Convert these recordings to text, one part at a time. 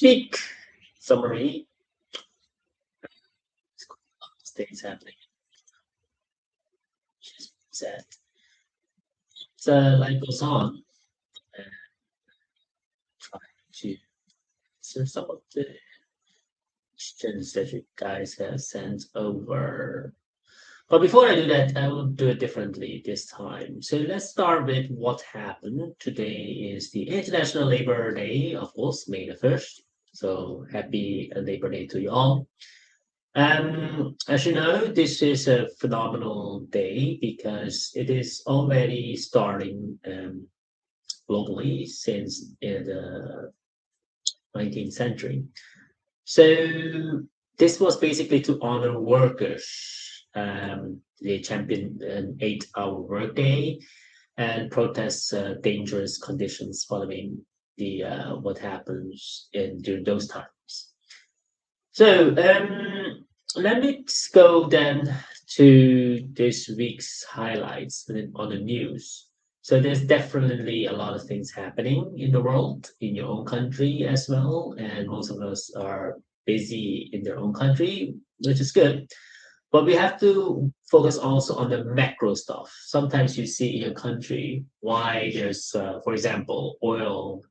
week summary. Things happening. Just said. So life goes on. And try to answer some of the questions that you guys have sent over. But before I do that, I will do it differently this time. So let's start with what happened. Today is the International Labor Day, of course, May the 1st. So happy Labor Day to you all. As you know, this is a phenomenal day because it is already starting globally since the 19th century. So this was basically to honor workers. They championed an 8-hour workday and protest dangerous conditions following the what happens during those times. So let me go then to this week's highlights on the news. So there's definitely a lot of things happening in the world, in your own country as well, and most of us are busy in their own country, which is good. But we have to focus also on the macro stuff. Sometimes you see in your country why there's, for example, oil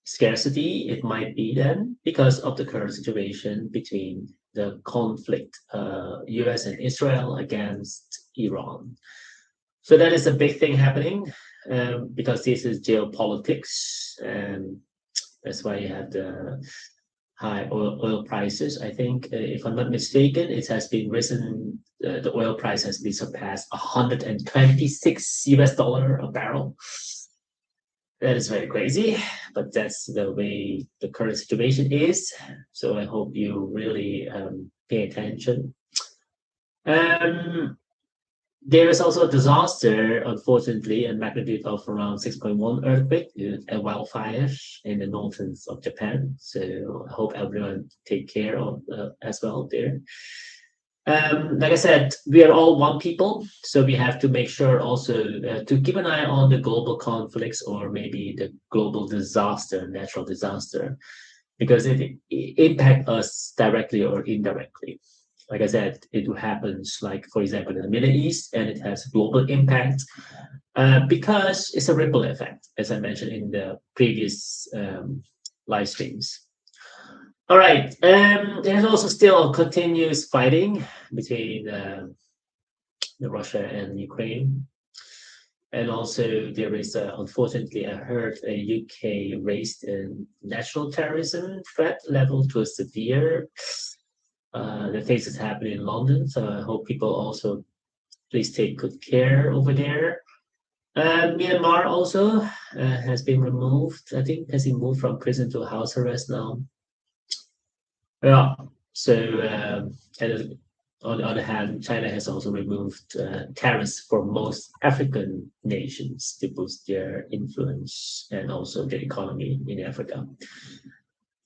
scarcity. It might be then because of the current situation between the conflict, US and Israel against Iran. So that is a big thing happening because this is geopolitics, and that's why you have the high oil prices. I think, if I'm not mistaken, it has been risen. The oil price has been surpassed 126 US dollar a barrel. That is very crazy, but that's the way the current situation is. So I hope you really pay attention. Um, there is also a disaster, unfortunately, a magnitude of around 6.1 earthquake and wildfires in the northern of Japan. So I hope everyone take care of as well there. Like I said, we are all one people, so we have to make sure also to keep an eye on the global conflicts or maybe the global disaster, natural disaster, because it impact us directly or indirectly. Like I said, it happens like, for example, in the Middle East, and it has global impact because it's a ripple effect, as I mentioned in the previous live streams. All right. There's also still continuous fighting between the Russia and Ukraine, and also there is unfortunately I heard a UK raised a national terrorism threat level to a severe. The things that's happening in London, so I hope people also please take good care over there. Myanmar also has been removed. I think has been moved from prison to house arrest now. Yeah. So, and on the other hand, China has also removed tariffs for most African nations to boost their influence and also their economy in Africa.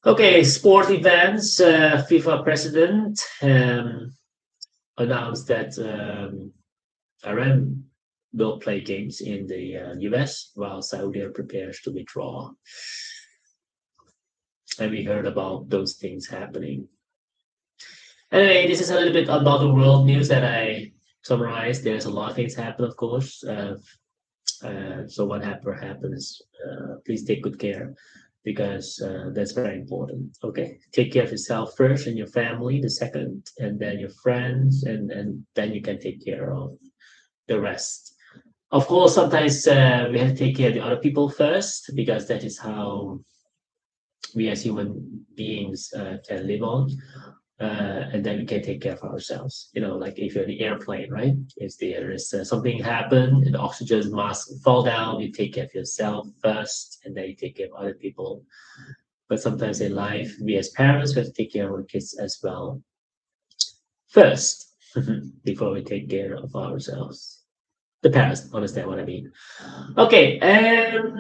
Okay, sport events. FIFA president announced that Iran will play games in the US while Saudi prepares to withdraw. And we heard about those things happening. Anyway, this is a little bit about the world news that I summarized. There's a lot of things happen, of course. So whatever happens, please take good care because that's very important. Okay, take care of yourself first and your family, the second, and then your friends, and then you can take care of the rest. Of course, sometimes we have to take care of the other people first because that is how we as human beings can live on. And then we can take care of ourselves. You know, like if you're in the airplane, right? If there is something happen, and the oxygen mask fall down, you take care of yourself first, and then you take care of other people. But sometimes in life, we as parents, we have to take care of our kids as well first before we take care of ourselves. The parents understand what I mean. Okay,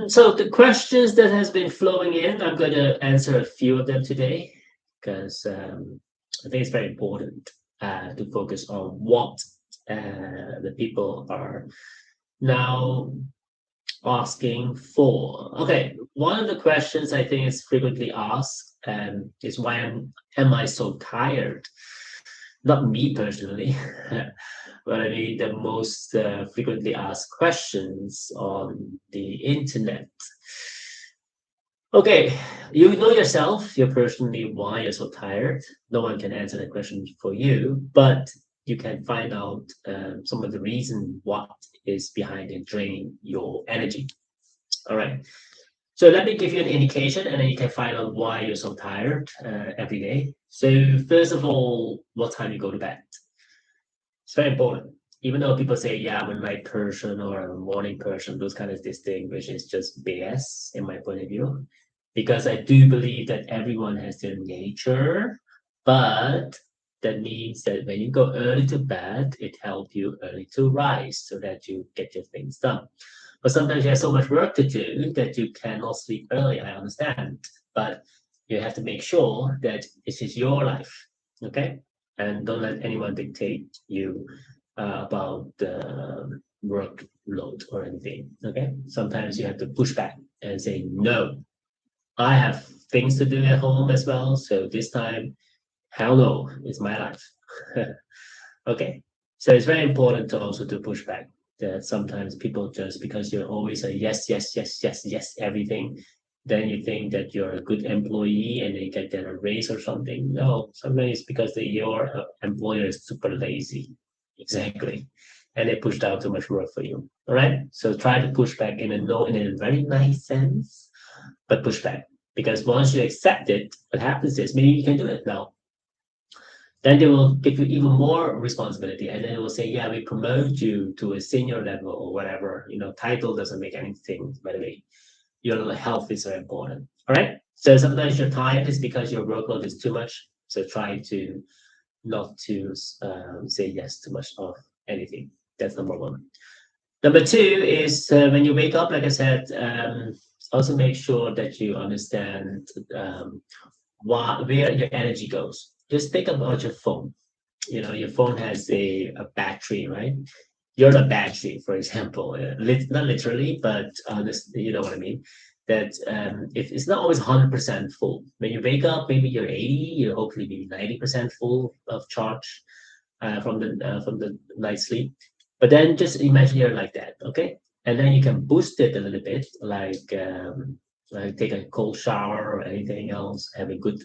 so the questions that has been flowing in, I'm going to answer a few of them today because I think it's very important to focus on what the people are now asking for. Okay, one of the questions I think is frequently asked is am I so tired? Not me personally, but I mean the most frequently asked questions on the internet. Okay, you know yourself, you personally why you're so tired. No one can answer that question for you, but you can find out some of the reason what is behind it draining your energy. All right. So let me give you an indication, and then you can find out why you're so tired every day. So first of all, what time you go to bed? It's very important. Even though people say, yeah, I'm a night person or I'm a morning person, those kind of distinguish is just BS in my point of view. Because I do believe that everyone has their nature, but that means that when you go early to bed, it helps you early to rise so that you get your things done. But sometimes you have so much work to do that you cannot sleep early. I understand. But you have to make sure that this is your life. Okay? And don't let anyone dictate you about the workload or anything. Okay? Sometimes you have to push back and say, no, I have things to do at home as well. So this time, hell no, it's my life. Okay. So it's very important to also to push back that sometimes people just because you're always a yes, yes, yes, yes, yes, everything, then you think that you're a good employee and then you get then a raise or something. No, sometimes it's because your employer is super lazy. Exactly. And they pushed out too much work for you. All right. So try to push back in a no in a very nice sense, but push back. Because once you accept it, what happens is maybe you can do it now, then they will give you even more responsibility and then they will say, yeah, we promote you to a senior level or whatever. Title doesn't make anything, by the way. Your health is very important. All right. So sometimes you're tired is because your workload is too much. So try to not to say yes too much of anything. That's number one. Number two is when you wake up, like I said, also make sure that you understand where your energy goes. Just think about your phone. Your phone has a battery, right? You're the battery, for example. Not literally, but you know what I mean. That if it's not always 100% full. When you wake up, maybe you're 80, you're hopefully maybe 90% full of charge from the night sleep. But then just imagine you're like that, okay? And then you can boost it a little bit, like take a cold shower or anything else, have a good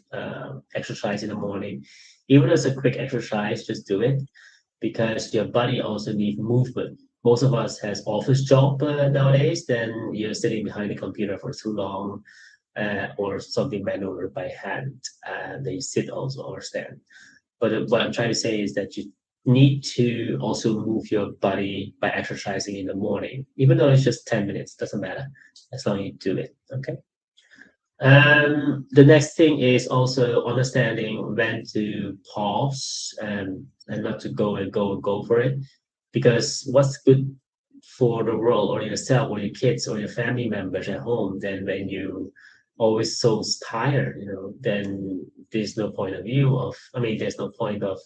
exercise in the morning. Even if it's a quick exercise, just do it because your body also needs movement. Most of us has office job nowadays, then you're sitting behind the computer for too long or something manual by hand, and they sit also or stand. But what I'm trying to say is that you need to also move your body by exercising in the morning, even though it's just 10 minutes, doesn't matter as long as you do it. Okay. The next thing is also understanding when to pause and not to go and go and go for it. Because what's good for the world or yourself or your kids or your family members at home, then when you always so tired, then there's no point of view of, I mean, there's no point of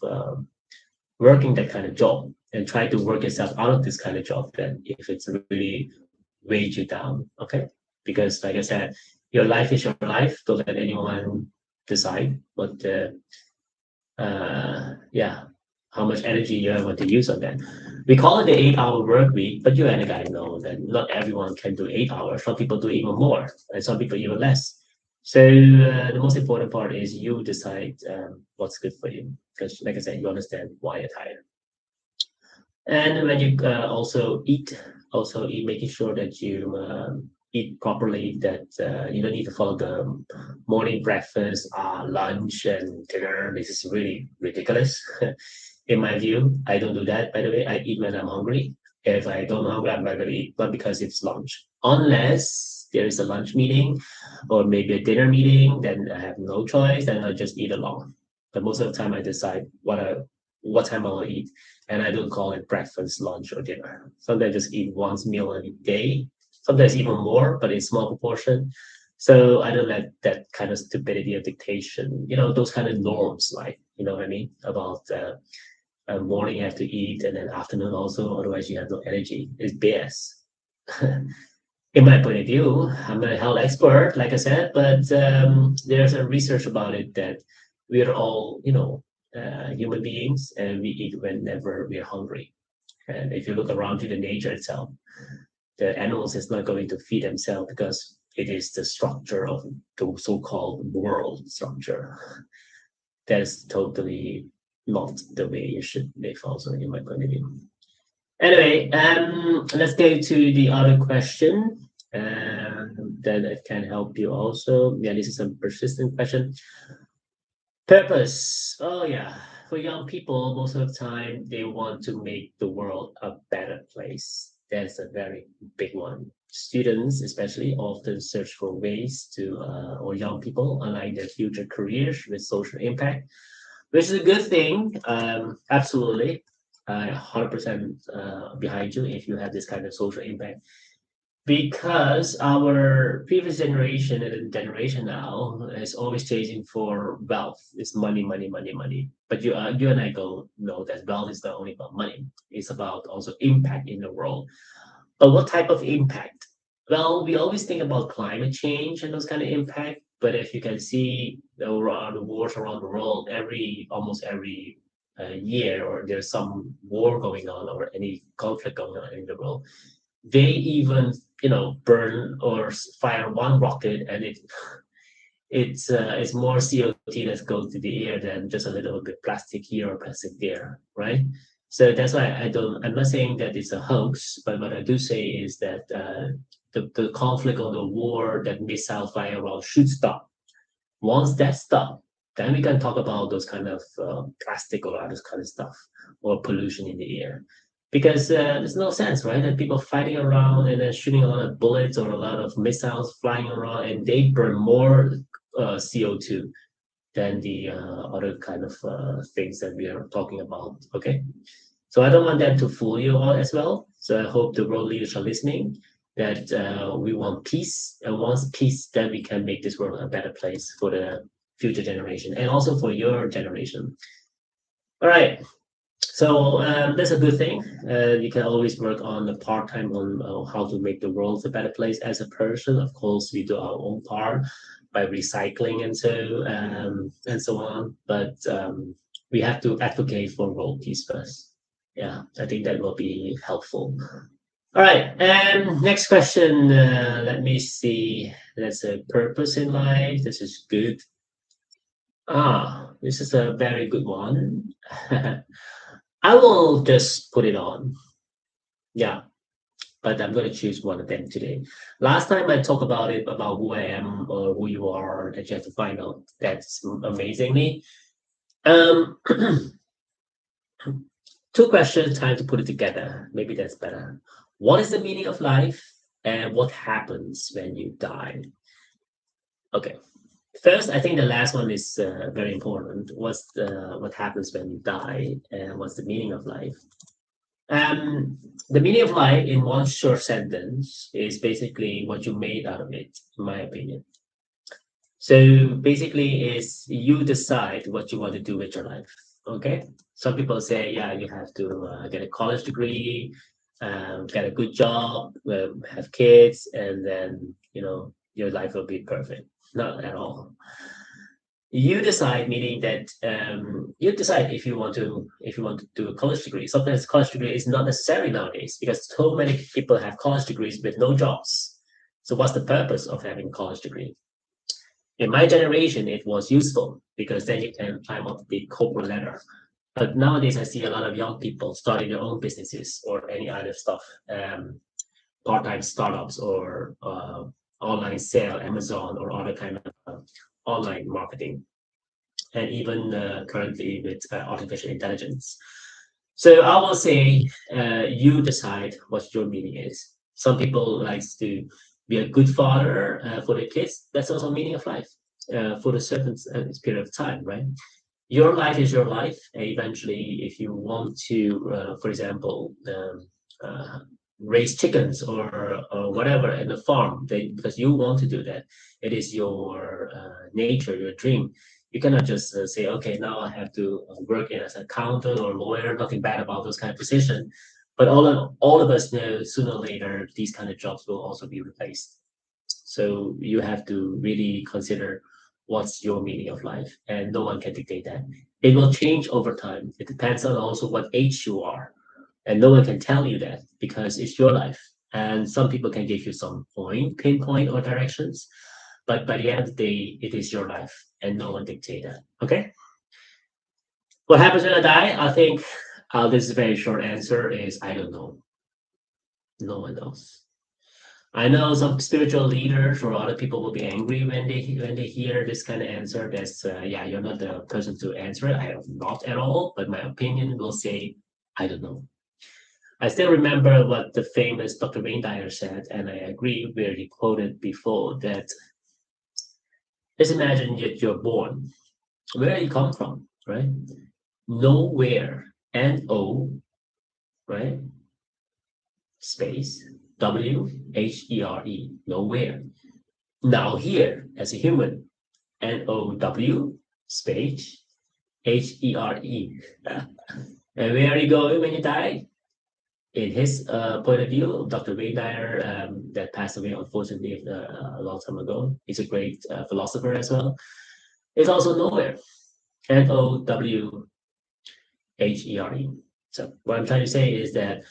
working that kind of job and try to work yourself out of this kind of job then if it's really weighed you down. Okay. Because like I said, your life is your life. Don't let anyone decide what yeah, how much energy you want to use on that. We call it the 8 hour work week, but you and I gotta know that not everyone can do 8 hours. Some people do even more, and some people even less. So the most important part is you decide what's good for you, because like I said, you understand why you're tired. And when you also eat, making sure that you eat properly, that you don't need to follow the morning breakfast, lunch, and dinner. This is really ridiculous. In my view, I don't do that, by the way. I eat when I'm hungry. If I don't hungry, I'm not going to eat, not because it's lunch. Unless there is a lunch meeting or maybe a dinner meeting, then I have no choice, then I just eat along. But most of the time, I decide what time I want to eat, and I don't call it breakfast, lunch, or dinner. Sometimes I just eat one meal a day, sometimes even more, but in small proportion. So I don't let that kind of stupidity of dictation, those kind of norms, like, you know what I mean, about morning you have to eat and then afternoon also, otherwise you have no energy. It's BS. In my point of view, I'm a health expert, like I said, but there's a research about it that we're all, human beings, and we eat whenever we're hungry. And if you look around to the nature itself, the animals is not going to feed themselves because it is the structure of the so-called world structure. That is totally not the way you should live, also, in my point of view. Anyway, let's go to the other question. That it can help you also. Yeah, this is a persistent question. Purpose. Oh yeah. For young people, most of the time they want to make the world a better place. That's a very big one. Students, especially, often search for ways to, or young people, align their future careers with social impact, which is a good thing. Absolutely. 100% behind you if you have this kind of social impact, because our previous generation and the generation now is always chasing for wealth. It's money, money, money, money. But you and I go know that wealth is not only about money. It's about also impact in the world. But what type of impact? Well, we always think about climate change and those kind of impact. But if you can see the wars around the world, almost every year, or there's some war going on or any conflict going on in the world, they even burn or fire one rocket, and it's more CO2 that's going to the air than just a little bit plastic here or plastic there, right? So that's why I'm not saying that it's a hoax, but what I do say is that the conflict or the war, that missile fire around, should stop. Once that stop, then we can talk about those kind of plastic or other kind of stuff, or pollution in the air. Because there's no sense, right? That people fighting around and then shooting a lot of bullets or a lot of missiles flying around, and they burn more CO2 than the other kind of things that we are talking about. Okay. So I don't want that to fool you all as well. So I hope the world leaders are listening, that we want peace. And once peace, then we can make this world a better place for the future generation and also for your generation. All right. So that's a good thing. You can always work on the part time on how to make the world a better place as a person. Of course, we do our own part by recycling and so on. But we have to advocate for world peace first. Yeah, I think that will be helpful. All right, and next question. Let me see. That's a purpose in life. This is good. This is a very good one. I will just put it on. Yeah, but I'm going to choose one of them today. Last time I talked about it, about who I am or who you are, that you have to find out. That's amazingly. Um, Two questions, time to put it together. Maybe that's better. What is the meaning of life, and what happens when you die? Okay. First, I think the last one is very important. What happens when you die, and what's the meaning of life? The meaning of life, in one short sentence, is basically what you made out of it, in my opinion. So basically, is you decide what you want to do with your life. Okay. Some people say, yeah, you have to get a college degree, get a good job, have kids, and then your life will be perfect. Not at all. You decide, meaning that you decide if you want to do a college degree. Sometimes college degree is not necessary nowadays because so many people have college degrees with no jobs. So what's the purpose of having a college degree? In my generation, it was useful because then you can climb up the corporate ladder. But nowadays, I see a lot of young people starting their own businesses or any other stuff, part-time startups or online sale, Amazon, or other kind of online marketing, and even currently with artificial intelligence. So I will say, you decide what your meaning is. Some people likes to be a good father for their kids. That's also meaning of life for a certain period of time, right? Your life is your life. Eventually, if you want to, for example, raise chickens or whatever in the farm, because you want to do that, it is your nature, your dream. You cannot just say, okay, now I have to work as an accountant or lawyer. Nothing bad about those kind of position, But all of us know sooner or later these kind of jobs will also be replaced. So you have to really consider what's your meaning of life, and no one can dictate that. It will change over time. It depends on also what age you are, and no one can tell you that because it's your life. And some people can give you some pinpoint or directions, but by the end of the day, it is your life, and no one dictates that. Okay. What happens when I die? I think this is a very short answer is I don't know. No one knows. I know some spiritual leaders or other people will be angry when they hear this kind of answer. That's yeah, you're not the person to answer it. I am not at all, but my opinion will say I don't know. I still remember what the famous Dr. Wayne Dyer said, and I agree where he quoted before that. Just imagine that you're born. Where you come from, right? Nowhere. N-O, right? Space. W-H-E-R-E. Nowhere. Now here, as a human. N-O-W, space, H-E-R-E. And where are you going when you die? In his point of view, Dr. Wayne Dyer, that passed away unfortunately a long time ago, he's a great philosopher as well. It's also nowhere. N-O-W-H-E-R-E. So what I'm trying to say is that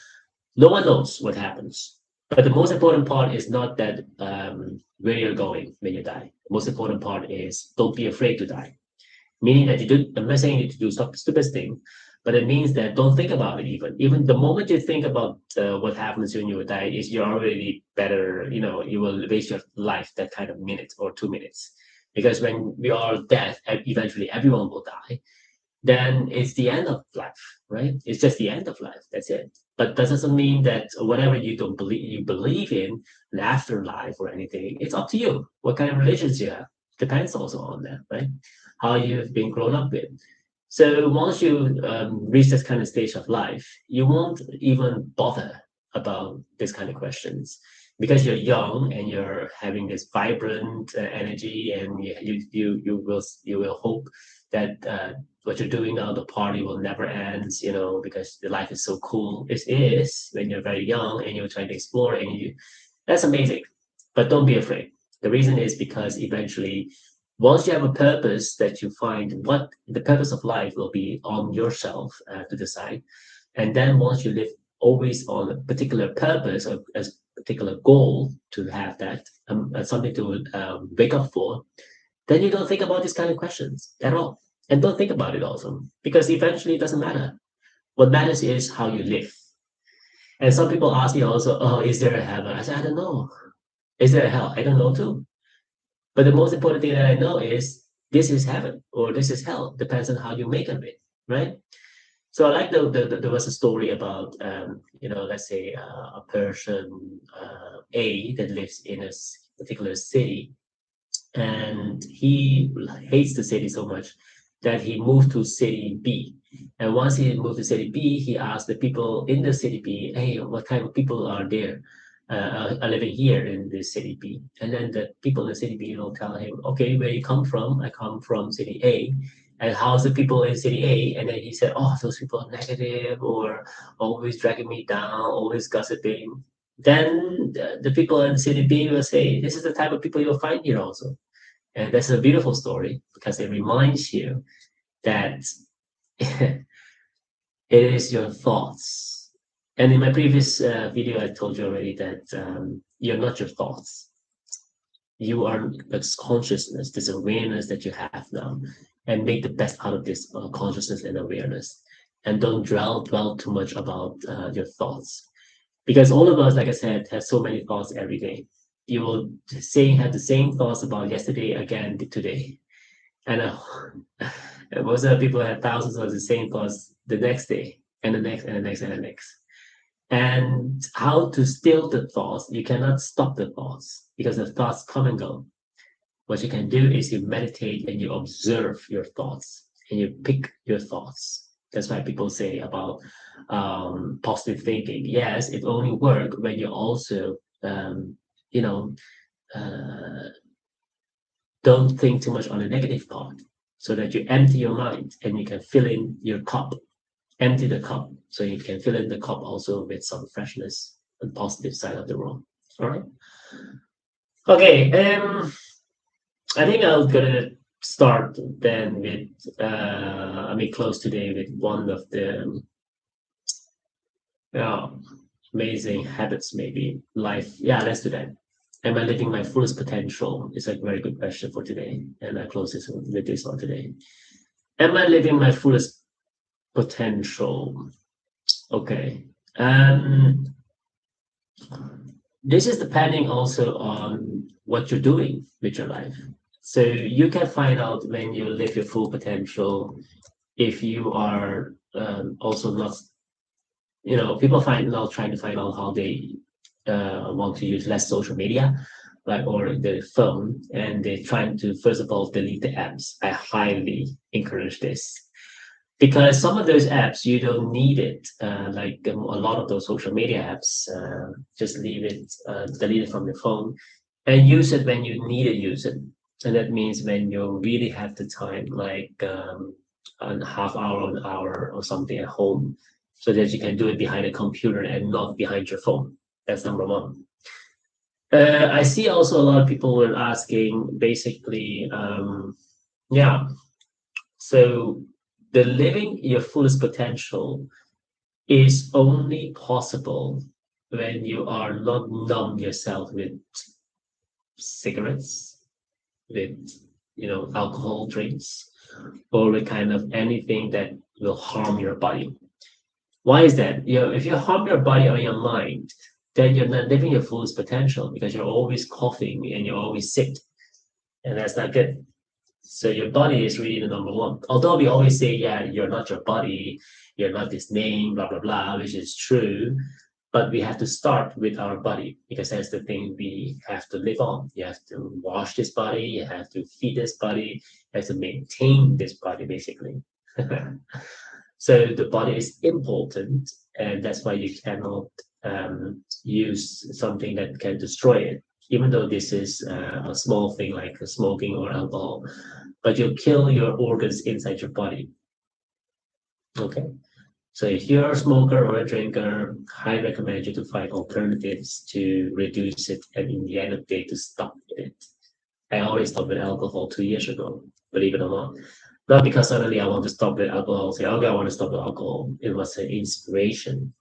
no one knows what happens. But the most important part is not that where you're going when you die. The most important part is don't be afraid to die. Meaning that you do, I'm not saying you to do stupid thing, but it means that don't think about it even. Even the moment you think about what happens when you die, is you're already better, you will waste your life that kind of minute or 2 minutes. Because when we are dead, eventually everyone will die, then it's the end of life, right? It's just the end of life. That's it. But that doesn't mean that whatever you believe in an afterlife or anything, it's up to you. What kind of religions you have depends also on that, right? How you've been grown up with. So once you reach this kind of stage of life, you won't even bother about this kind of questions because you're young and you're having this vibrant energy, and you will hope that what you're doing now, the party will never end, because the life is so cool. It is when you're very young and you're trying to explore, and that's amazing. But don't be afraid. The reason is because eventually, once you have a purpose that you find, what the purpose of life will be on yourself to decide. And then once you live always on a particular purpose or a particular goal to have that, something to wake up for, then you don't think about these kind of questions at all. And don't think about it also, because eventually it doesn't matter. What matters is how you live. And some people ask me also, oh, is there a heaven? I said, I don't know. Is there a hell? I don't know too. But the most important thing that I know is this is heaven or this is hell. Depends on how you make of it, right? So I like there was a story about let's say a person A that lives in a particular city, and he hates the city so much that he moved to city B. And once he moved to city B, he asked the people in the city B, "Hey, what kind of people are there? Are living here in this city B?" And then the people in city B will tell him, "Okay, where you come from? I come from city A. And how's the people in city A?" And then he said, "Oh, those people are negative or always dragging me down, always gossiping." Then the people in city B will say, "This is the type of people you'll find here also." And that's a beautiful story because it reminds you that it is your thoughts. And in my previous video, I told you already that you're not your thoughts. You are this consciousness, this awareness that you have now, and make the best out of this consciousness and awareness. And don't dwell too much about your thoughts, because all of us, like I said, have so many thoughts every day. You will have the same thoughts about yesterday again today. And most of the people have thousands of the same thoughts the next day, and the next, and the next, and the next. And how to still the thoughts? You cannot stop the thoughts because the thoughts come and go. What you can do is you meditate and you observe your thoughts and you pick your thoughts. That's why people say about positive thinking. Yes, it only works when you also, you know, uh, don't think too much on the negative part, so that you empty your mind and you can fill in your cup empty the cup so you can fill in the cup also with some freshness and positive side of the world. All right. Okay. I think I'm gonna start then with close today with one of the yeah, amazing habits, maybe life. Yeah, let's do that. Am I living my fullest potential? It's a very good question for today. And I close this with this one today. Am I living my fullest potential? Okay. This is depending also on what you're doing with your life. So you can find out when you live your full potential if you are also not, people find now trying to find out how they want to use less social media, like or the phone, and they're trying to first of all delete the apps. I highly encourage this because some of those apps you don't need it. A lot of those social media apps, just leave it, delete it from your phone, and use it when you need to use it. And that means when you really have the time, like a half hour, an hour, or something at home, so that you can do it behind a computer and not behind your phone. That's number one. I see also a lot of people were asking basically, yeah, so the living your fullest potential is only possible when you are not numb yourself with cigarettes, with alcohol drinks, or with kind of anything that will harm your body. Why is that? If you harm your body or your mind, then you're not living your fullest potential because you're always coughing and you're always sick, and that's not good. So your body is really the number one. Although we always say, yeah, you're not your body, you're not this name, blah blah blah, which is true. But we have to start with our body because that's the thing we have to live on. You have to wash this body, you have to feed this body, you have to maintain this body, basically. So the body is important, and that's why you cannot use something that can destroy it. Even though this is a small thing like smoking or alcohol, but you kill your organs inside your body. Okay. So if you're a smoker or a drinker, I recommend you to find alternatives to reduce it and in the end of the day to stop it. I already stopped with alcohol 2 years ago, believe it or not. Not because suddenly I want to stop with alcohol, say, okay, I want to stop with alcohol. It was an inspiration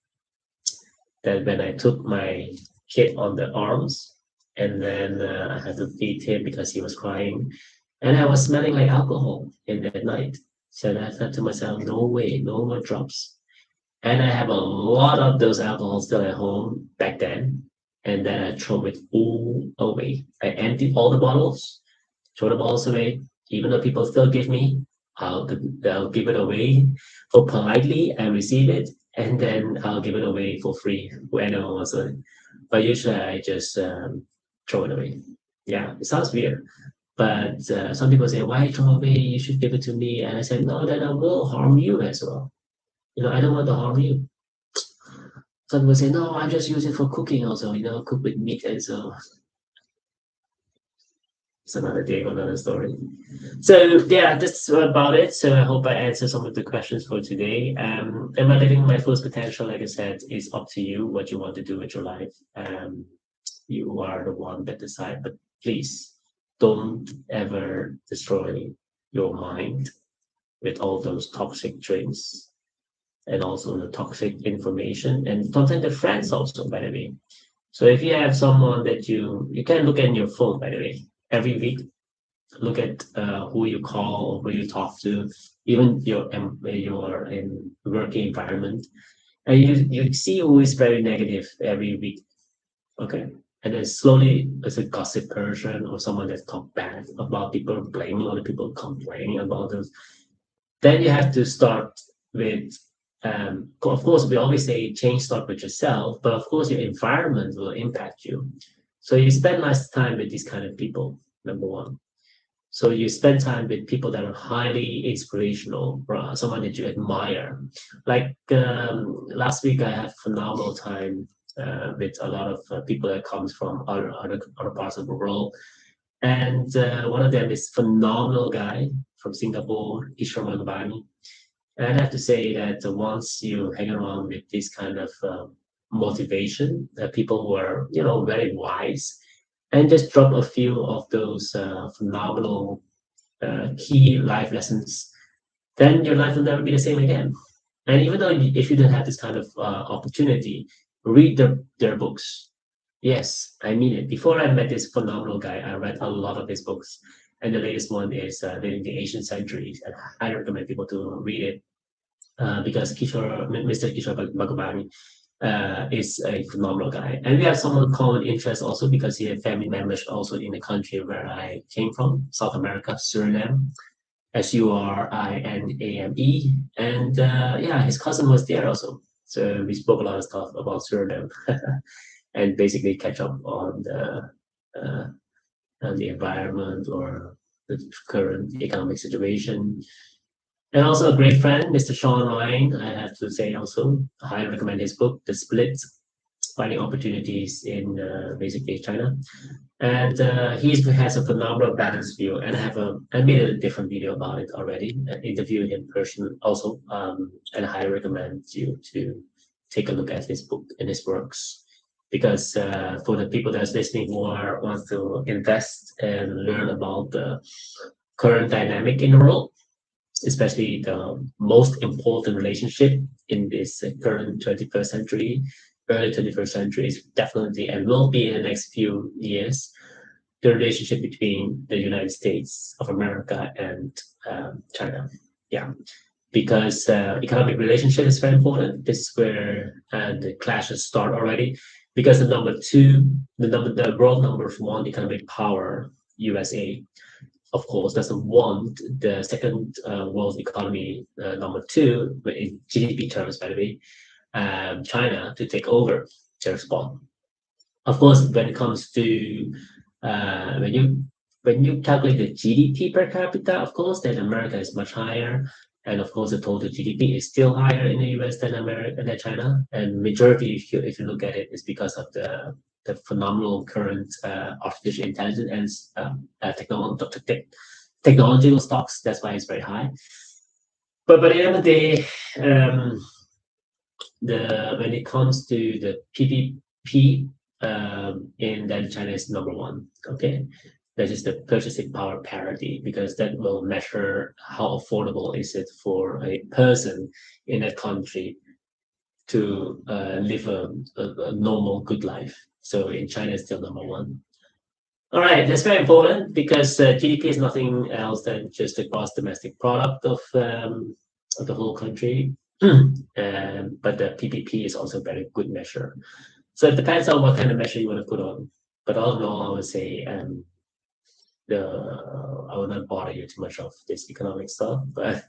that when I took my kid on the arms and then I had to feed him because he was crying and I was smelling like alcohol in that night. So I thought to myself, no way, no more drops. And I have a lot of those alcohols still at home back then. And then I throw it all away. I emptied all the bottles, throw the bottles away. Even though people still give me, I'll give it away for politely and receive it. And then I'll give it away for free to anyone wants it. But usually I just throw it away. Yeah, it sounds weird. But some people say, why throw away? You should give it to me. And I said, no, then I will harm you as well. I don't want to harm you. Some people say, no, I just use it for cooking also, cook with meat. And so it's another day, another story. So yeah, that's about it. So I hope I answered some of the questions for today. Am I living my fullest potential? Like I said, it's up to you what you want to do with your life. You are the one that decide, but please don't ever destroy your mind with all those toxic drinks and also the toxic information and sometimes the friends also, by the way. So if you have someone that you can look at your phone, by the way, every week, look at who you call, who you talk to, even your in working environment, and you see who is very negative every week. Okay. And then slowly, as a gossip person or someone that talk bad about people, blaming other people, complaining about those, then you have to start with of course we always say change start with yourself, but of course your environment will impact you. So you spend less time with these kind of people, number one. So you spend time with people that are highly inspirational, someone that you admire. Like last week I had phenomenal time with a lot of people that comes from other parts of the world, and one of them is phenomenal guy from Singapore, Ishram. And I have to say that once you hang around with this kind of motivation, people who are, very wise, and just drop a few of those phenomenal key life lessons, then your life will never be the same again. And even though if you don't have this kind of opportunity, read their books. Yes, I mean it. Before I met this phenomenal guy, I read a lot of his books. And the latest one is Living the Ancient Centuries. And I recommend people to read it because Mr. Kishore Bhagavani is a phenomenal guy. And we have some common interest also because he had family members also in the country where I came from, South America, Suriname. Suriname. And yeah, his cousin was there also. So we spoke a lot of stuff about Suriname and basically catch up uh, on the environment or the current economic situation. And also a great friend, Mr. Sean Ryan, I have to say also, I highly recommend his book, The Split, Finding Opportunities in basically China. And he has a phenomenal balanced view, and I made a different video about it already. I interviewed him personally also, and I highly recommend you to take a look at his book and his works. Because for the people that's listening who wants to invest and learn about the current dynamic in the world, especially the most important relationship in this current 21st century, early 21st century is definitely and will be in the next few years, the relationship between the United States of America and China. Yeah, because economic relationship is very important. This is where the clashes start already. Because the world number one economic power, USA, of course, doesn't want the second world economy, number two, in GDP terms, by the way, China, to take over their spot. Of course, when it comes to when you calculate the GDP per capita, of course, then America is much higher, and of course, the total GDP is still higher in the US than America than China. And majority, if you look at it, is because of the phenomenal current artificial intelligence and technological stocks. That's why it's very high. But by the end of the day, um, the when it comes to the PPP, in then China is number one. Okay, that is the purchasing power parity because that will measure how affordable is it for a person in a country to live a normal good life. So in China, it's still number one. All right, that's very important because GDP is nothing else than just the gross domestic product of the whole country. But the PPP is also a very good measure. So it depends on what kind of measure you want to put on. But all in all, I would say I will not bother you too much of this economic stuff. But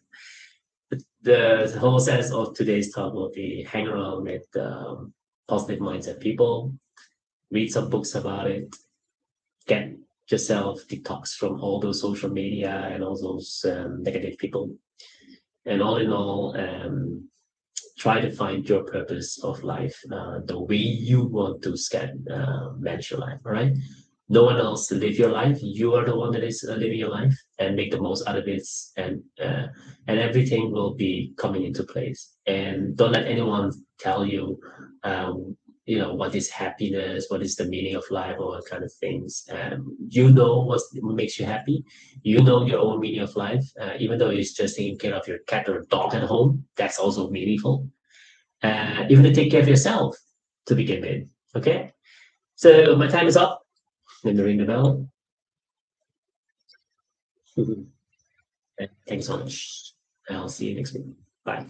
the whole sense of today's talk will be hang around with positive mindset people, read some books about it, get yourself detox from all those social media and all those negative people. And all in all, try to find your purpose of life, the way you want to manage your life. All right. No one else live your life. You are the one that is living your life, and make the most out of it. And everything will be coming into place. And don't let anyone tell you, what is happiness, what is the meaning of life, or what kind of things. You know what makes you happy. You know your own meaning of life. Even though it's just taking care of your cat or dog at home, that's also meaningful. Even to take care of yourself to begin with. Okay. So my time is up. Let me ring the bell. Thanks so much. I'll see you next week. Bye.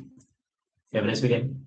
Have a nice weekend.